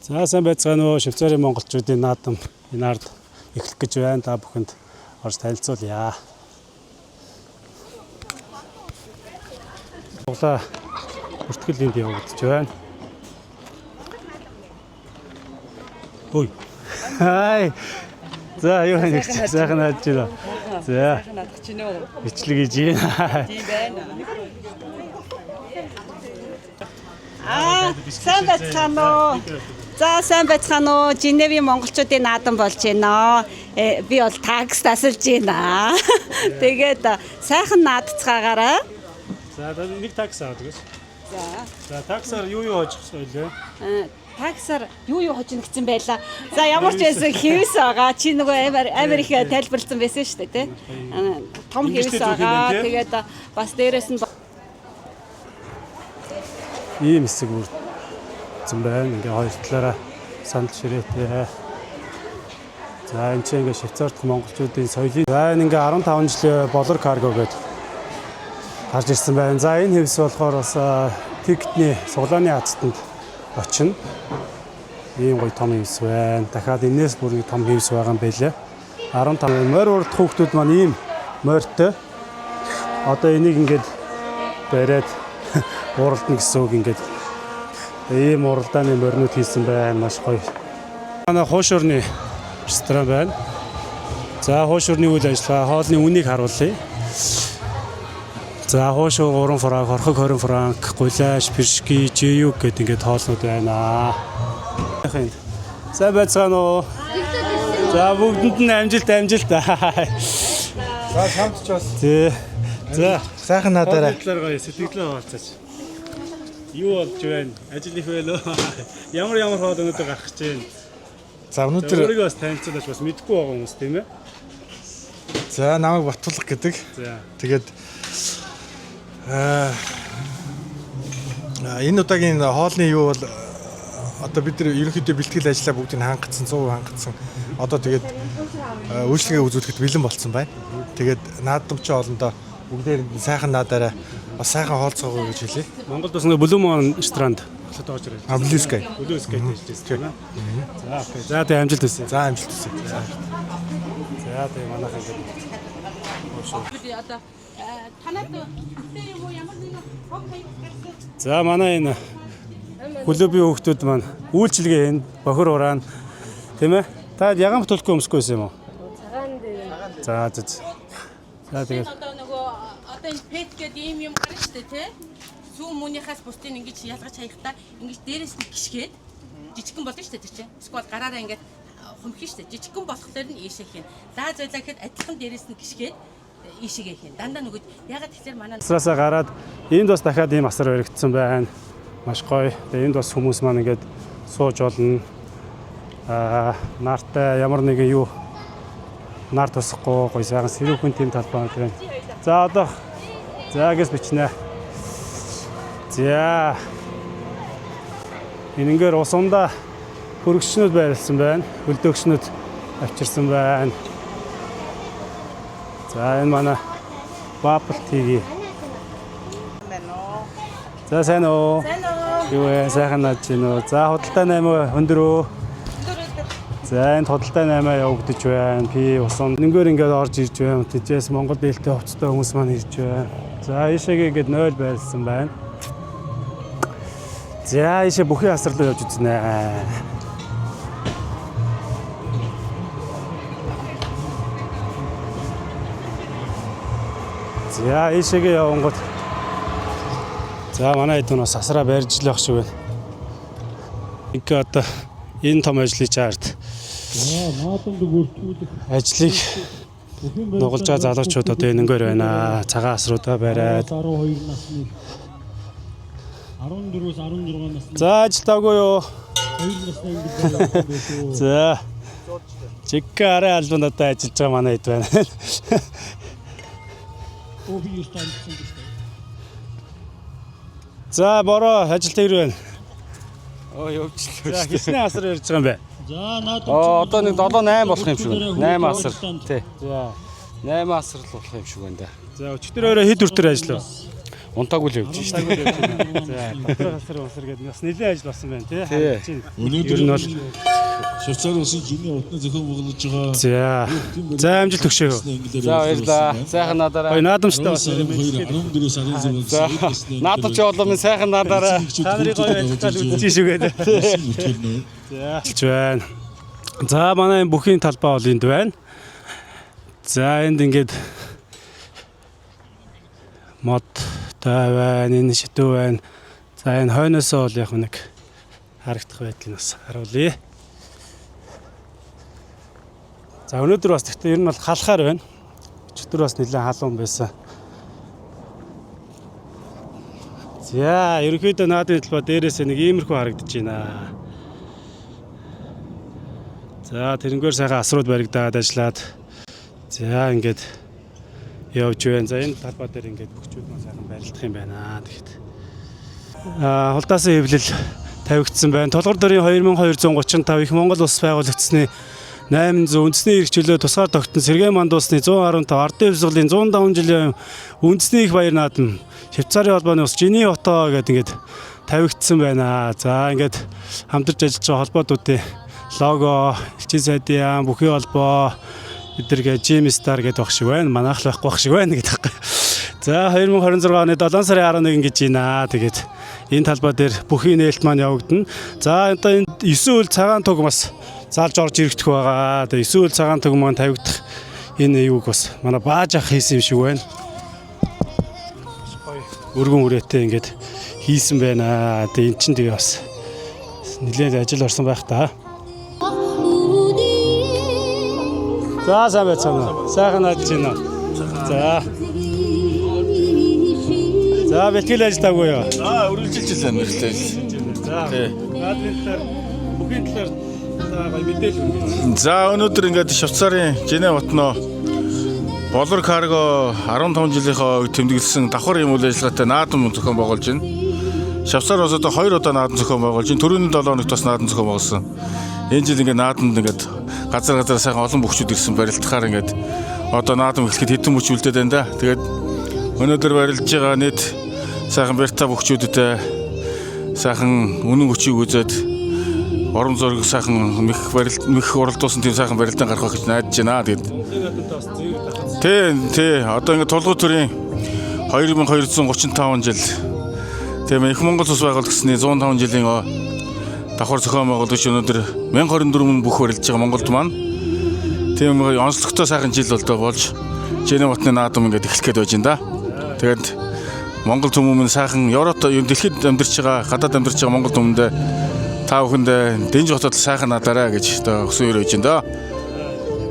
За сайн байцгаана уу Швейцарын монголчуудын наадам энэ ард эхлэх гэж байна. Та бүхэнд орж танилцуулъя. Углаа бүртгэл энд явагдаж байна. Ой. Хай. За юу нэг сайхан наадж байна. За. Сайхан наадах чинь үү? Бичлэг хийж байна. Тийм байна. Сайн байцгаана уу? За сайн байцгаана уу? Женевийн монголчуудын наадам болж байна. Би бол такс тасалж байна. Тэгээд сайхан наадцгаагаараа. За нэг такс аваад гэж. За таксаар юу хожих вэ? Таксаар юу хожих гэсэн байлаа. За ямар ч байсан хэвс байгаа. Чи нөгөө Америк тайлбарлсан байсан шүү дээ, тий? Том хэвс байгаа. Тэгээд бас дээрэс нь ийм хэсэг үрдсэн байна. Ингээ хоёр талаараа сандал ширээтэй. За энэ чинь ингээ Швейцарт монголчуудын соёлын энэ ингээ 15 жилийн болор карго гэдэг гарч ирсэн байна. За энэ хэвс болохоор бас тикетний суглааны хацтанд очино. Ийм гоё том хэвс байна. Дахиад энэс бүр нэг том хэвс байгаа юм байлээ. 15 морь урд хүүхдүүд маань ийм морьтой. Одоо энийг ингээд бариад уралдана гэсэн үг ингээд ийм уралдааны моринууд хийсэн байна. Маш гоё. Манай хуушурны ресторан байна. За хуушурны үйл ажиллагаа хоолны үнийг харуулъя. За хуушур 3 франк, хорхог 20 франк, гуйлаш, пиршки, жиюг гэдэг ингээд хоолнууд байна. Сайн байцгаана уу? За бүгдэнд нь амжилт. За самтч бас. За Сайхан надаарай. Талаар гоё сэтгэлээ хаалцаач. Юу болж байна? Ажил их байлоо. Ямар хоол өнөдөө гарах гэж байна? За өнөөдөр өөрийгөө бас танилцуулж бас мэдэхгүй байгаа хүмүүс тийм ээ. за намайг Батулга гэдэг. За. Тэгээд энэ удаагийн хоолны юу бол одоо бид нар ерөнхийдөө бэлтгэл ажиллаа бүгдийг хангацсан 100% хангацсан. Одоо тэгээд үйлчлэгээ үзүүлэхэд бэлэн болцсон байна. Тэгээд наадамчин олондоо бүгдээр сайхан наадаарай. Бас сайхан хоолцоогоо гэж хэлье. Монголд бас нэг Блумон ресторанд болоод байгаа ч байна. Блюскай. Блюскай гэж тийм ээ. За окей. За тэг амжилт хүсье. За амжилт хүсье. За тэг манайх ингээд. би одоо танад тэр юм уу ямар нэг окей. За манай энэ клубын хүүхдүүд маань үйлчлэгээ энэ бохор ураан тийм ээ. Та яган төлөхгүй өмсөхгүйсэн юм уу? Цагаан дээр. За. За тэгээд Одоо нөгөө одоо энэ пет гэдэг юм гарна шүү дээ тий. Сүүн мөнийхээс бусдын ингэж ялгаж хаяхдаа ингэж дээрээс нь гიშгээд жижигхэн болно шүү дээ тэр чинь. Эсвэл гараараа ингэж хумхин шүү дээ. Жижигхэн болохоор нь ийшээ хийн. Заа зайлаа гэхэд адилхан дээрээс нь гიშгээд ийшээгээ хийн. Дандаа нөгөө ягаад тэгэхээр манай асраасаа гараад энд бас дахиад ийм асар баригдсан байна. Маш гоё. Тэгээд энд бас хүмүүс маань ингээд сууж болно. Нартай ямар нэгэн юу нар тусахгүй гоё сайхан сэрүүхэн тийм талбай байна. За одоо гэж бичнэ. За. Энэгээр усандаа хөргөчнүүд байрлсан байна. Хөлдөөгчнүүд авчирсан байна. За энэ манай Bubble TV. За сайн уу? Юу вэ? Сайхан нааж байна уу? За худалдаа 8 өндөр үү? За энэ худалдаа 8 явагдаж байна. Би усан нэгээр ингээд орж ирж байна. Тэжээс Монгол дээлтэй хувцастай хүмүүс маань ирж байна. За ийшээгээ ингээд 0 байрлсан байна. За ийшээ бүхий асар руу явж үзнэ. За ийшээгээ явангууд. За манай хэд бас асараа барьж л явах шиг байна. Ингээ одоо энэ том ажлын чарт ажлыг нугалж байгаа залуучууд одоо энэгээр байна. Цагаан асруудаа бариад 12 насны 14-өөс 16 насны за ажилтаагүй юу? 2 насны ангид байсан. За. Чиккаараа албан одоо ажиллаж байгаа манай хэд байна. Оби юу станцсан гэж. За бороо ажилт ир байна. Явчлаа. За хэсний асар ярьж байгаа юм бэ? За наадам. Одоо нэг 7-8 болох юм шиг байна. 8 асар. Тий. За 8 асар л болох юм шиг байна да. За өчтөр өөрөө хэд хүртээр ажиллав? унтаагүй л явж шүү дээ. За, доктор гэдэг бас нэлээд ажил болсон байна тий. Өнөөдөр Ер нь бол Швейцар улсын жинхэнэ утны зохион байгуулж байгаа. за амжилт өгшөөгөө. За баярлаа. Сайхан надаараа. Ой наадамжтай бас 14 сарын зөв. За наадамч болоо минь сайхан надаараа. та нарын гоё ажиллаж үзэж шүүгээд. За хэлж байна. За манай бүхний талбай бол энд байна. За энд ингээд мод тай байна, энэ шитүү байна. За энэ хойноосоо бол яг нэг харагдах байдлыг бас харуулъя. За өнөөдөр бас гэхдээ ер нь бол халахаар байна. Өчигдөр бас нэлээд халуун байсан. За ерөнхийдөө наадмын талбай дээрээс нэг иймэрхүү харагдаж байна. За тэрнгээр сайхан асрууд баригдаад ажиллаад за ингээд явж байна. За энэ талбай дээр ингээд бүгчүүд маань сайхан барилдах юм байна. Тэгэхэд хулдаасан хэвлэл тавигдсан байна. Толгор дөрийн 2235 их Монгол улс байгуулагдсны 800 үндэсний эрхчлөө тусгаар тогтсон Сэргээн манд улсны 115 ардын хувьсгалын 105 жилийн үндэсний их баяр наадам Швейцарын холбооны ус Жини Ото гэдэг ингээд тавигдсан байна. За ингээд хамтарч ажиллаж байгаа холбоотуудын лого, элчин сайдын яам, бүхий холбоо эдэргээ Jim Star гэдэг баг шиг байна. Манайх л байхгүй баг шиг байна гэдэг хэрэг. За 2026 оны 7 сарын 11 гэж байна. Тэгээд энэ талбай дээр бүхий нээлт маань явагдана. За одоо энэ 9 үйл цагаан туг бас заалж орж ирэхдэх байгаа. Тэгээд 9 үйл цагаан туг маань тавигдах энэ юуг бас манай бааж ах хийсэн юм шиг байна. Өргөн үрээтэй ингээд хийсэн байна. Тэгээд эн чинь тэгээ бас нэлээд ажил орсон байх та. За сайн байцгаана. Сайхан ажиллаж байна. За бэлтгэл ажиллаагүй юу? Үргэлжилж байна мэрэгтэй. За. Наадмын талаар бүхний талаар гоё мэдээлэл өгье. За өнөөдөр ингээд Швейцарын Женев хотноо Болор карго 15 жилийнхоо тэмдэглэсэн давхар юм үйл ажиллагаатай наадам зохион байгуулж байна. Швейцар бас одоо 2 удаа наадам зохион байгуулж байна. Төрөний 7 хоногт бас наадам зохион байгуулсан. Энэ жил ингээд наадамд ингээд газар сайхан олон бүхчүүд ирсэн барилдахаар ингээд одоо наадам эхлэхэд хэдэн бүч үлдээд байна да. Тэгээд өнөөдөр барилдж байгаа нийт сайхан бэрта бүхчүүдтэй сайхан үнэн хүчийг үзээд орон зураг сайхан мэх уралдуулсан тийм сайхан барилдаан гарах гэж найдаж байна. Тэгээд тий одоо ингээд тулгуур төрийн 2235 жил тийм их Монгол улс байгуулагдсны 105 жилийн давхар зохион байгуулагч өнөөдөр 1024 бүх барилдж байгаа Монголд маань тийм онцлогтой сайхан жил болж Женев хотны наадам ингээд эхлэх гээд байж байна да. Тэгээд Монгол хүмүүс сайхан Европт дэлхийд амьдарч байгаа гадаад амьдарч байгаа Монгол хүмүүндээ та бүхэндээ дэнж хотод сайхан надаарай гэж одоо өсөн өрөөж байна да.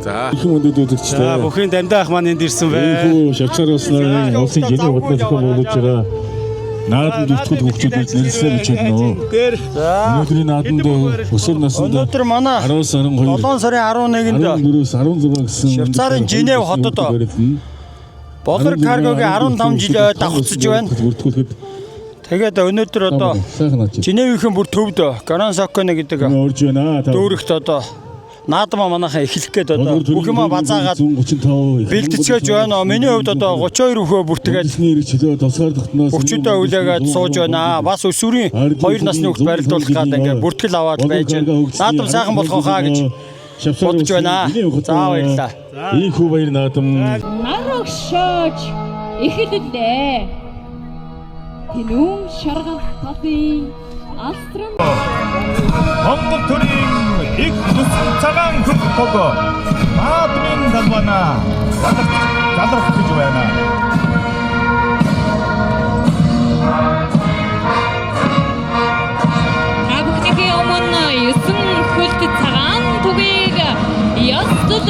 За Их өндөд үзэгчтэй. За бүхний дамдаа ах маань энд ирсэн байна. Энэхүү Швейцар улсын улсын жинхэнэ хотны зохион байгуулж байгаа наадамд үлдэхэд хөгжүүлэлт нэрсээр гэж байна. Өнөөдрийн наадамд өсвөр наснд өнөөдөр манай 10 сарын 2 7 сарын 11-нд 14-өөс 16 гэсэн Швейцарын Женев хотод Болор каргогийн 15 жил давхцаж байна. Тэгээд өнөөдөр одоо Женевийн бүр төвд Гран Соконе гэдэг дүүрэгт одоо наадмаа манайхаа эхлэх гээд одоо бүх юм базаагаад бэлтгэж байна. Миний хувьд одоо 32 хөө бүртгээд бүхчүүдээ үлээгээд сууж байна. Бас өсвөрийн 2 насны хүүхд барилдуулах гээд ингээ бүртгэл аваад байж байна. Наадам сайхан болох хаа гэж бодож байна. За баярлалаа. Ийхүү баяр наадам. Нар өгшөөж эхэллээ. Тэнүүн шаргал татын астран Монгол төрийн их төсөл цагаан хөлт того наадмын талбайна залрах гэж байна. Бүгдийн өмнө 9 хөлт цагаан тугийг ястал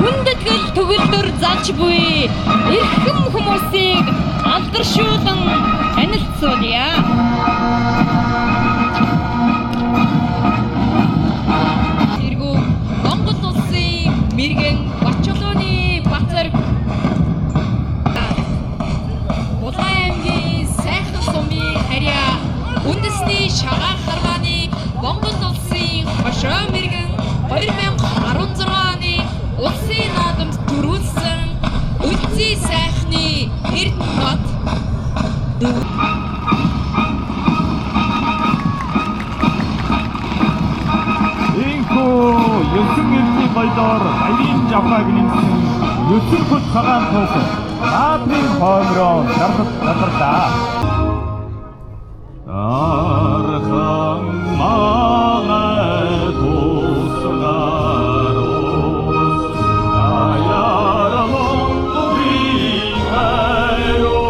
хүндэтгэл төгөлдөр зааж буй эрхэм хүмүүсийг алдаршуулан танилцуулъя. Монгол улсын мэргэн Бачулууны Бацар Улаан аймгийн сайхан сумын харьяа үндэсний шагаан харгааны Монгол улсын хошоо мэргэн 2016 оны улсын наадамд төрүүлсэн үндэсний сайхны эрдэнэ нот Юсын элний гоёдоор баярын жавхаг нэмсэн Юсын хөт цагаан туг наадмын хоомроо даргарлаа. Архан маа тусгарос аярамон бигайонго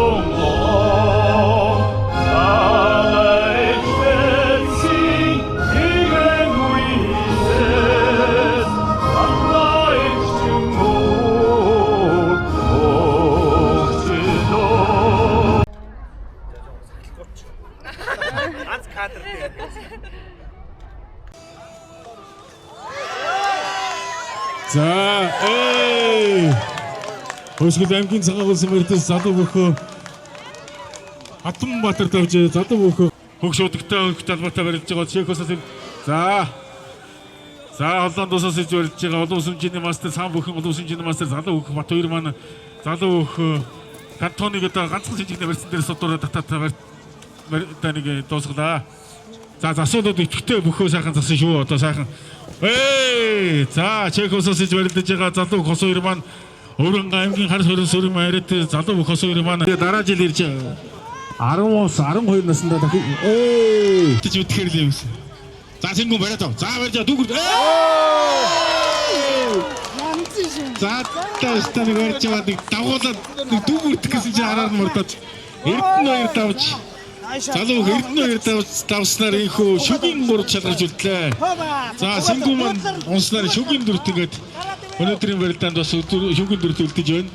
алайшси игэнуисе За Хөсгөл аймгийн цагаан улсын мэрдэс залуу хөхөө Хатанбаатар тавьж залуу хөхөө хөгш удагтай талбартаа барилж байгаа Чехосоос за Холланд улсаас иж барилж байгаа олон улсын хэмжээний мастер сам бүхэн олон улсын хэмжээний мастер залуу хөх Бат хоёр маань залуу хөх кантоныг одоо ганцхан жижигнээ барьсан дээр содороо татаа барьтаныг дуусглаа. За засуулууд идэвхтэй бөхөө сайхан засан шүү одоо сайхан. За Чехосоос иж барилж байгаа залуу хос хоёр маань Өрөнгө аймгийн хар хорин сүрэн майрад залуу хос хоёр маань дараа жил ирж 12 наснда дахин тийч үтгэр л юм шиг. За тэнгүүн бариад ав. За барьж дүүгэр. За таастаа нэг барьж байгаа нэг дагуулаад нэг дүүгэрдэх гэсэн чинь хараар нь мордож Эрдэнэ 2 давж залуу Эрдэнэ 2 давснаар инхүү шүгийн 3 чалгарч үлдлээ. За Сингүү маань унснаар шүгийн 4 тэгээд өнөөдрийн барилдаанд бас шүгийн 4 үлдэж байна.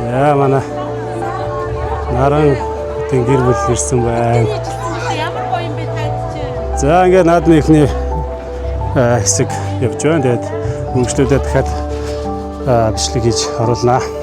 За манай наран гэр бүл ирсэн байна. Ямар гоё юм бэ таад чи? За ингээд наадмын ихний хэсэг явж байна. Тэгээд мөнгөлтүүдэд дахиад бичлэг хийж оруулнаа.